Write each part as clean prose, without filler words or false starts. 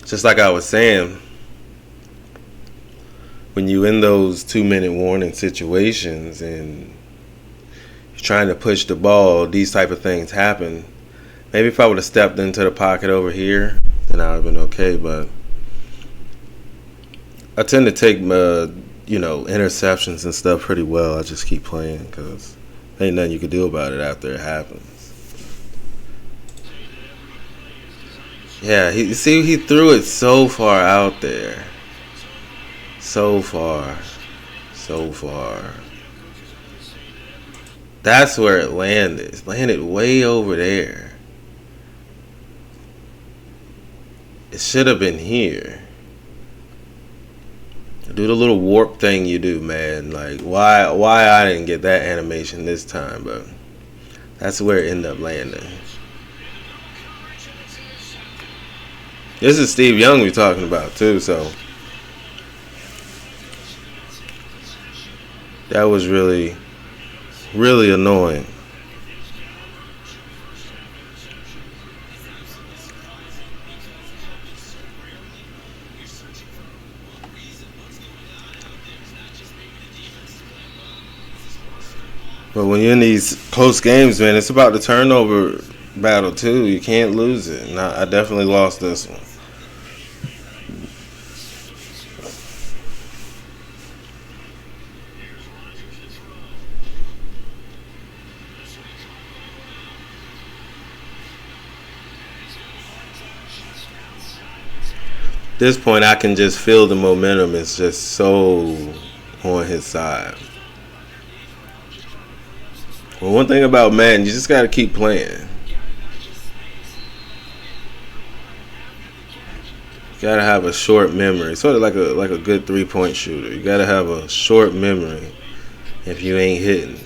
just like I was saying, when you in those 2-minute warning situations and you're trying to push the ball, these type of things happen. Maybe if I would have stepped into the pocket over here, then I would have been okay. But I tend to take interceptions and stuff pretty well. I just keep playing because ain't nothing you can do about it after it happens. Yeah, he threw it so far out there. So far. So far. That's where it landed. It landed way over there. It should have been here. Do the little warp thing you do, man. Like, why I didn't get that animation this time, but that's where it ended up landing. This is Steve Young we're talking about, too, so that was really, really annoying. But when you're in these close games, man, it's about the turnover battle, too. You can't lose it. And I definitely lost this one. At this point, I can just feel the momentum is just so on his side. Well, one thing about Madden, you just got to keep playing. You got to have a short memory, sort of like a good 3-point shooter. You got to have a short memory if you ain't hitting.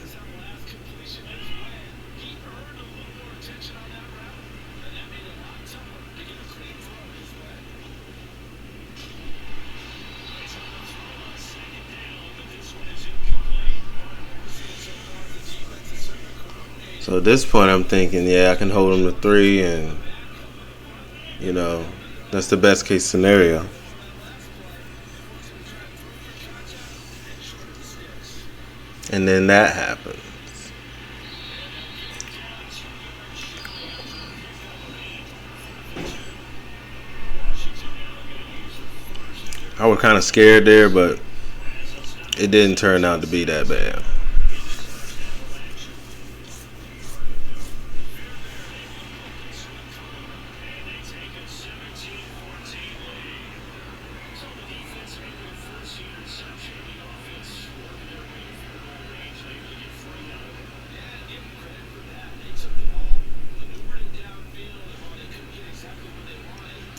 So at this point, I'm thinking, yeah, I can hold him to 3, and that's the best case scenario. And then that happens. I was kind of scared there, but it didn't turn out to be that bad.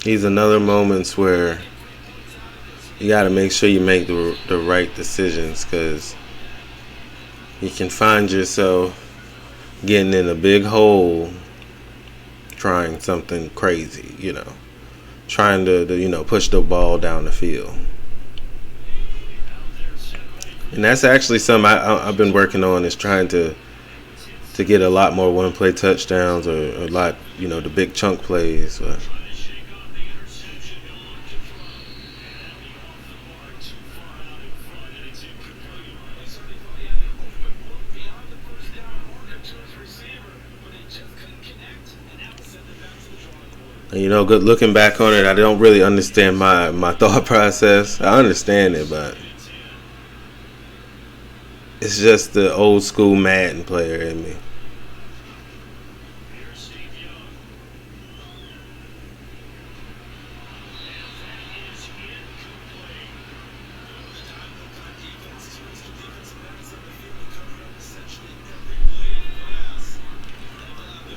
These another moments where you got to make sure you make the right decisions, because you can find yourself getting in a big hole trying something crazy, trying to push the ball down the field. And that's actually something I've been working on, is trying to get a lot more one-play touchdowns, or a lot, the big chunk plays. But good looking back on it, I don't really understand my thought process. I understand it, but it's just the old school Madden player in me.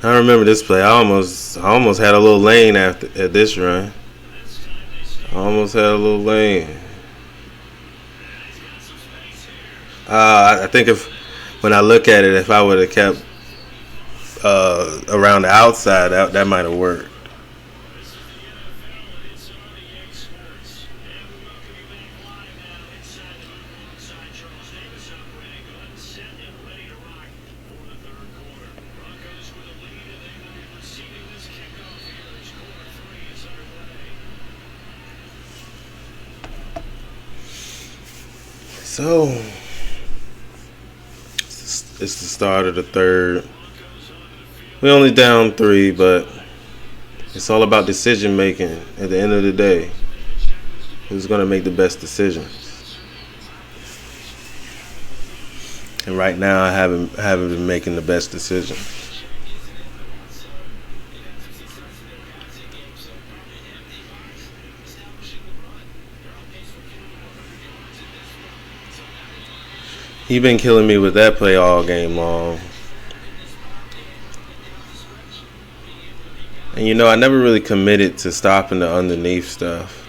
I remember this play. I almost had a little lane at this run. I almost had a little lane. I think when I look at it, if I would have kept around the outside, that might have worked. So it's the start of the third. We only down 3, but it's all about decision making at the end of the day. Who's going to make the best decisions? And right now, I haven't been making the best decisions. He been killing me with that play all game long. And you know, I never really committed to stopping the underneath stuff.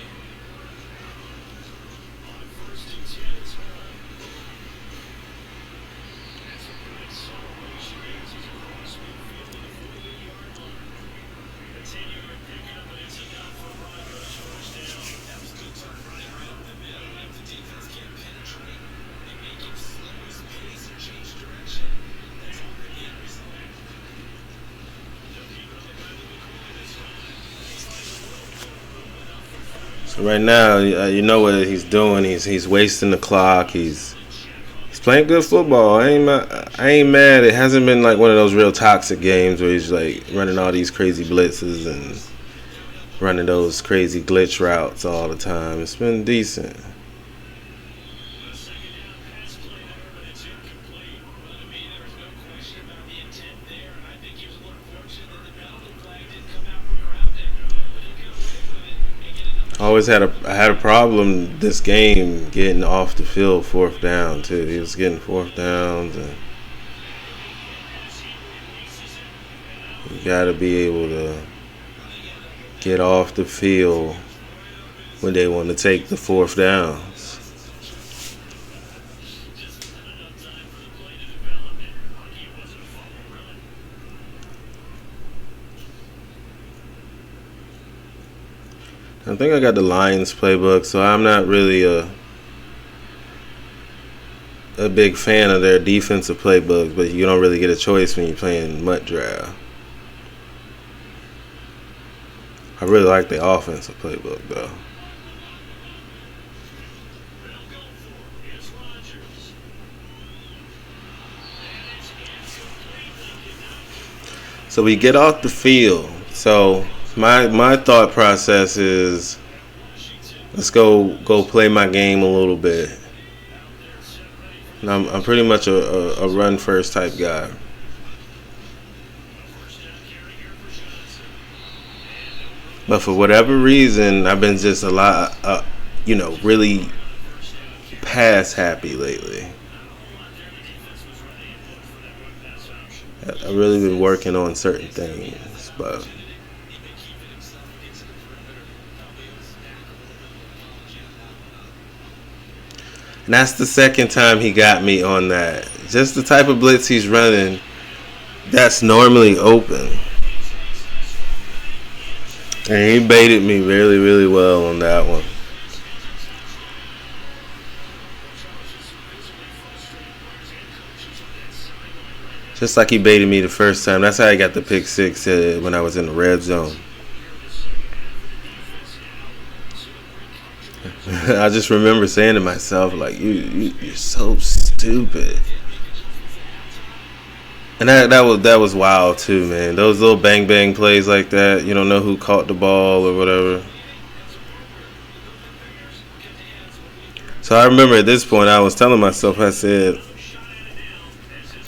So right now, you know what he's doing. He's wasting the clock. He's playing good football. I ain't mad. It hasn't been like one of those real toxic games where he's like running all these crazy blitzes and running those crazy glitch routes all the time. It's been decent. I had a problem this game getting off the field 4th down too. He was getting 4th downs, and you got to be able to get off the field when they want to take the 4th downs. I think I got the Lions playbook, so I'm not really a big fan of their defensive playbooks, but you don't really get a choice when you're playing MUT draft. I really like the offensive playbook, though. So we get off the field. So my thought process is, let's go play my game a little bit. And I'm pretty much a run first type guy. But for whatever reason, I've been just a lot, really pass happy lately. I've really been working on certain things, but and that's the second time he got me on that. Just the type of blitz he's running, that's normally open. And he baited me really, really well on that one. Just like he baited me the first time. That's how I got the pick 6 when I was in the red zone. I just remember saying to myself, like, you're so stupid. And that was wild too, man. Those little bang bang plays like that, you don't know who caught the ball or whatever. So I remember at this point I was telling myself, I said,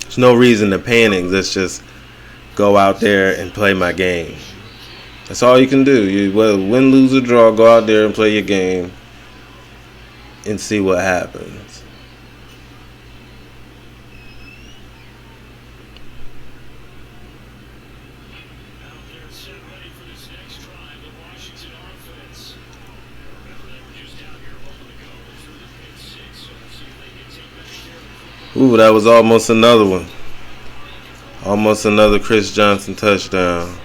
there's no reason to panic. Let's just go out there and play my game. That's all you can do. You win, lose, or draw, go out there and play your game and see what happens. Ooh, that was almost another one. Almost another Chris Johnson touchdown.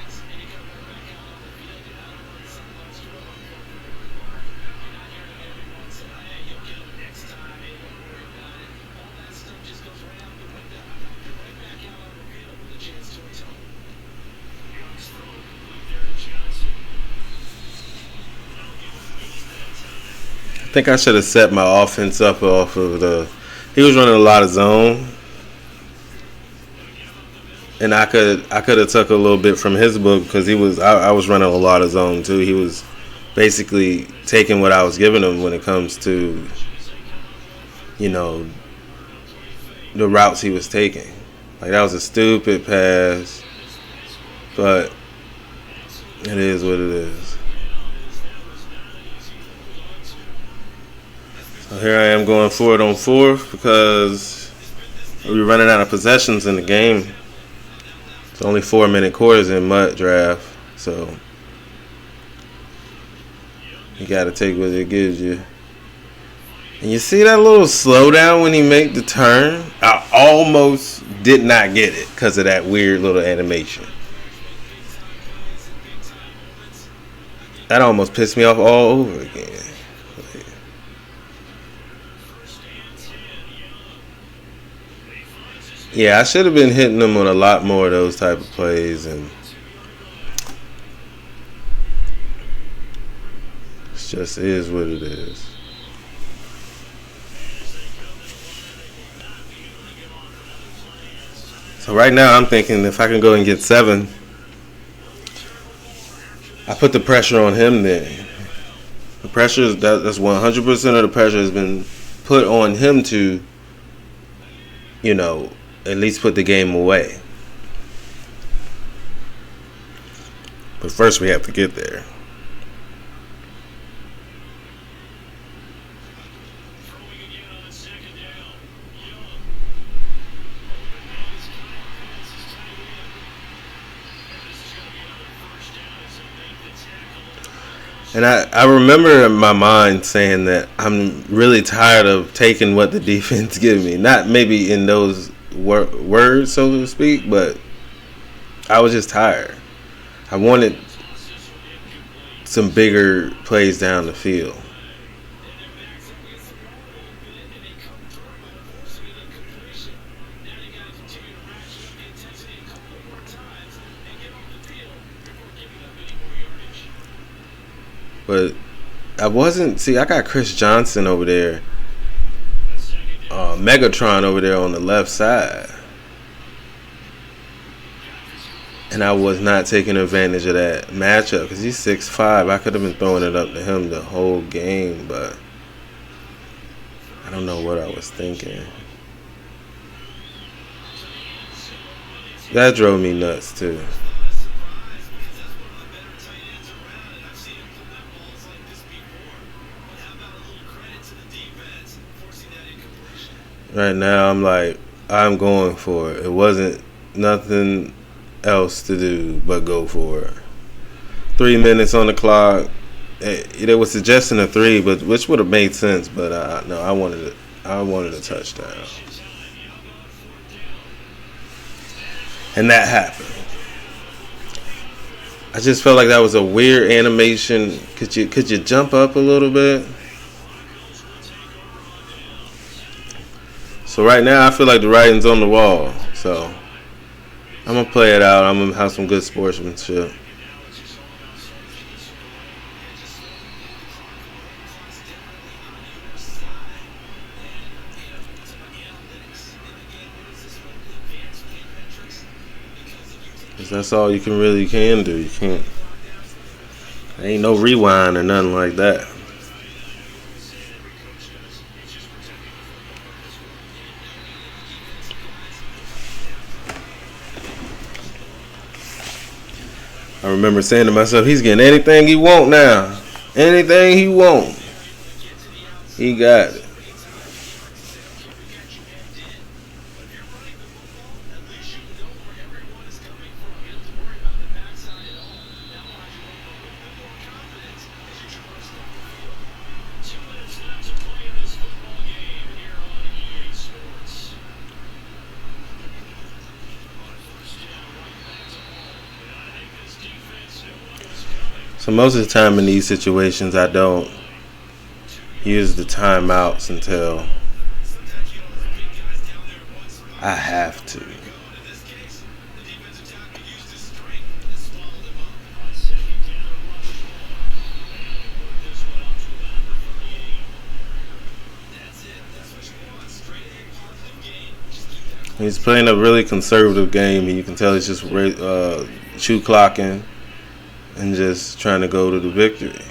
think I should have set my offense up off of the. He was running a lot of zone, and I could have took a little bit from his book because I was running a lot of zone too. He was basically taking what I was giving him when it comes to, you know, the routes he was taking. Like, that was a stupid pass, but it is what it is. So here I am going for it on fourth because we're running out of possessions in the game. It's only 4-minute quarters in MUT draft, so you got to take what it gives you. And you see that little slowdown when he made the turn? I almost did not get it because of that weird little animation. That almost pissed me off all over again. Yeah, I should have been hitting them on a lot more of those type of plays, and it just is what it is. So right now I'm thinking if I can go and get 7, I put the pressure on him then. The pressure is that's 100% of the pressure has been put on him to, you know, at least put the game away. But first we have to get there. And I remember in my mind saying that I'm really tired of taking what the defense gives me. Not maybe in those words, so to speak, but I was just tired. I wanted some bigger plays down the field. But I wasn't. See, I got Chris Johnson over there, Megatron over there on the left side, and I was not taking advantage of that matchup because he's 6'5". I could have been throwing it up to him the whole game, but I don't know what I was thinking. That drove me nuts too. Right now, I'm going for it. It wasn't nothing else to do but go for it. 3 minutes on the clock. They were suggesting a 3, but which would have made sense. But no, I wanted a touchdown, and that happened. I just felt like that was a weird animation. Could you jump up a little bit? So right now, I feel like the writing's on the wall. So I'm going to play it out. I'm going to have some good sportsmanship. Because that's all you can do. You can't. There ain't no rewind or nothing like that. I remember saying to myself, he's getting anything he want now. Anything he want. He got it. So most of the time in these situations, I don't use the timeouts until I have to. He's playing a really conservative game. You can tell he's just shoot clocking and just trying to go to the victory.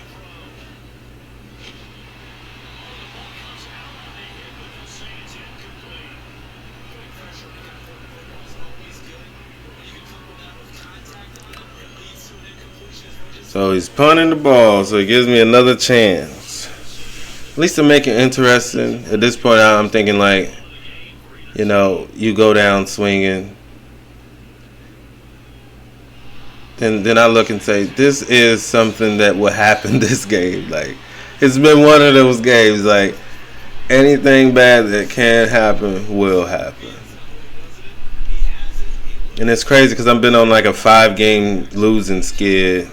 So he's punting the ball, so he gives me another chance. At least to make it interesting. At this point, I'm thinking like, you know, you go down swinging. Then I look and say, this is something that will happen this game. Like, it's been one of those games. Like, anything bad that can happen will happen. And it's crazy because I've been on like a 5-game losing skid.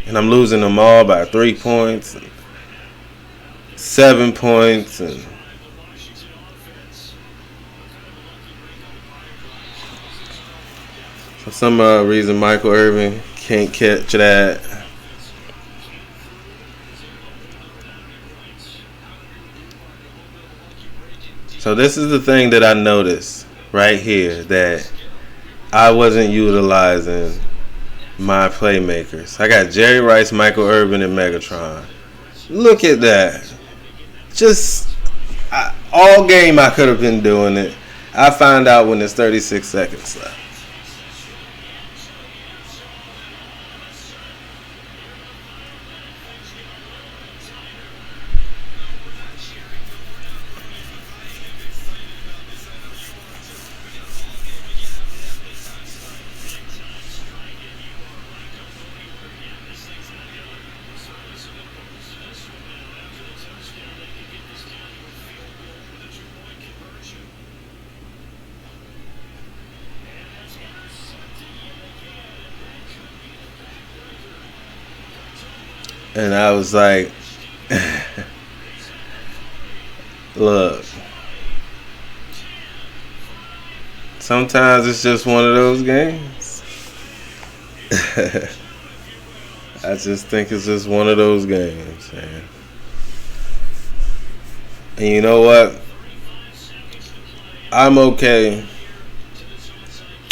And I'm losing them all by 3 points, and 7 points, and for some reason Michael Irvin can't catch that. So this is the thing that I noticed right here, that I wasn't utilizing my playmakers. I got Jerry Rice, Michael Irvin, and Megatron. Look at that. Just all game I could have been doing it. I find out when there's 36 seconds left. And I was like, look, sometimes it's just one of those games. I just think it's just one of those games, man. And you know what? I'm okay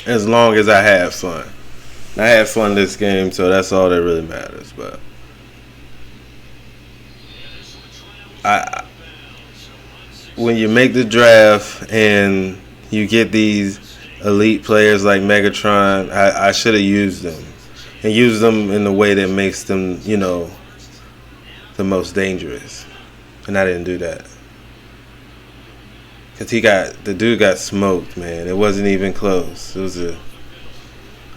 as long as I have fun. I had fun this game, so that's all that really matters. But when you make the draft and you get these elite players like Megatron, I should have used them and used them in the way that makes them, you know, the most dangerous. And I didn't do that. Because the dude got smoked, man. It wasn't even close. It was a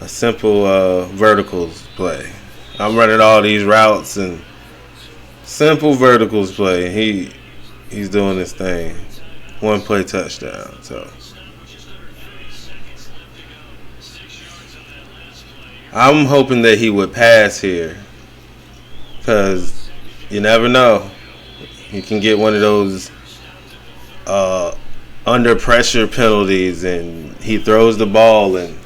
simple verticals play. I'm running all these routes and simple verticals play. He's doing his thing. 1 play touchdown. So I'm hoping that he would pass here, because you never know. You can get one of those under pressure penalties and he throws the ball and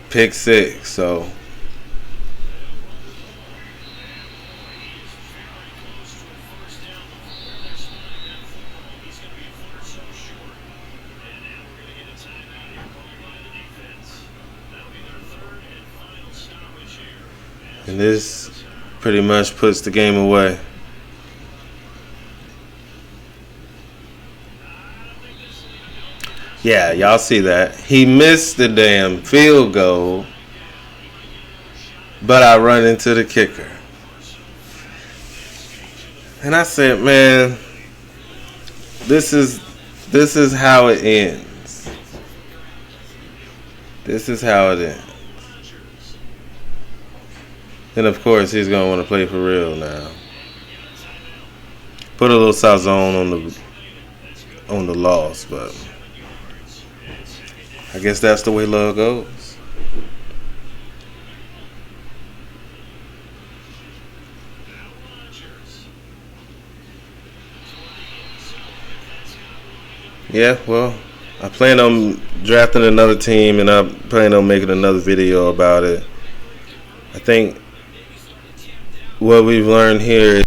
pick 6. So and this pretty much puts the game away. Yeah, y'all see that. He missed the damn field goal, but I run into the kicker. And I said, man, this is how it ends. This is how it ends. And of course, he's gonna want to play for real now. Put a little sazon on the loss, but I guess that's the way love goes. Yeah, well, I plan on drafting another team, and I plan on making another video about it. I think what we've learned here is